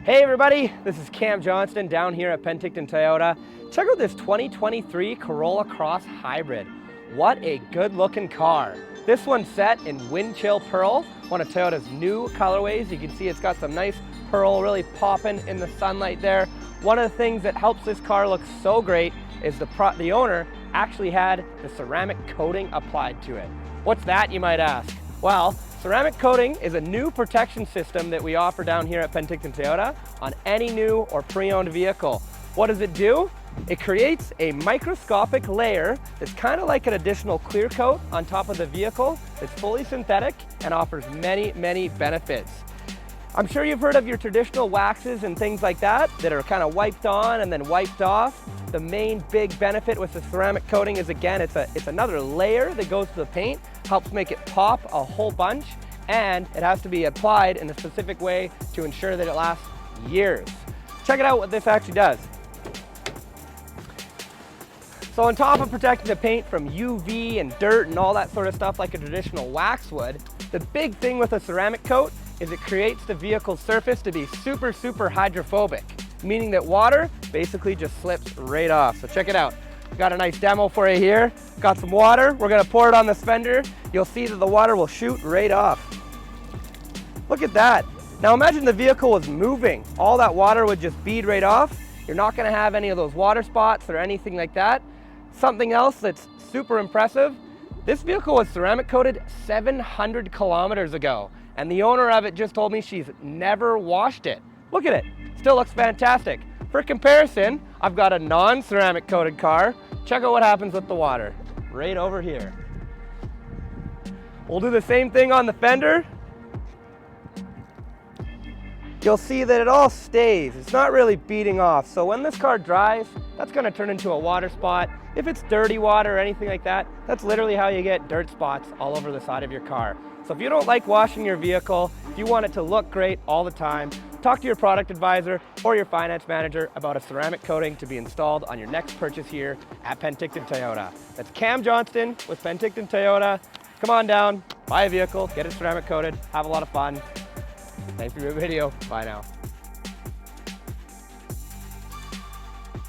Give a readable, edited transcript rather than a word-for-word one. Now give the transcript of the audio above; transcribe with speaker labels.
Speaker 1: Hey everybody, this is Cam Johnston down here at Penticton Toyota. Check out this 2023 Corolla Cross Hybrid. What a good looking car. This one's set in wind chill pearl, one of Toyota's new colorways. You can see it's got some nice pearl really popping in the sunlight there. One of the things that helps this car look so great is the owner actually had the ceramic coating applied to it. What's that, you might ask? Well, ceramic coating is a new protection system that we offer down here at Penticton Toyota on any new or pre-owned vehicle. What does it do? It creates a microscopic layer that's kind of like an additional clear coat on top of the vehicle. It's fully synthetic and offers many, many benefits. I'm sure you've heard of your traditional waxes and things like that are kind of wiped on and then wiped off. The main big benefit with the ceramic coating is, again, it's another layer that goes to the paint, helps make it pop a whole bunch, and it has to be applied in a specific way to ensure that it lasts years. Check it out what this actually does. So on top of protecting the paint from UV and dirt and all that sort of stuff like a traditional wax would, the big thing with a ceramic coat is it creates the vehicle's surface to be super, super hydrophobic, meaning that water basically just slips right off. So check it out. Got a nice demo for you here. Got some water. We're gonna pour it on this fender. You'll see that the water will shoot right off. Look at that. Now imagine the vehicle was moving. All that water would just bead right off. You're not gonna have any of those water spots or anything like that. Something else that's super impressive, this vehicle was ceramic coated 700 kilometers ago, and the owner of it just told me she's never washed it. Look at it, still looks fantastic. For comparison, I've got a non-ceramic coated car. Check out what happens with the water, right over here. We'll do the same thing on the fender. You'll see that it all stays. It's not really beating off. So when this car dries, that's gonna turn into a water spot. If it's dirty water or anything like that, that's literally how you get dirt spots all over the side of your car. So if you don't like washing your vehicle, if you want it to look great all the time, talk to your product advisor or your finance manager about a ceramic coating to be installed on your next purchase here at Penticton Toyota. That's Cam Johnston with Penticton Toyota. Come on down, buy a vehicle, get it ceramic coated, have a lot of fun. Thanks for your video. Bye now.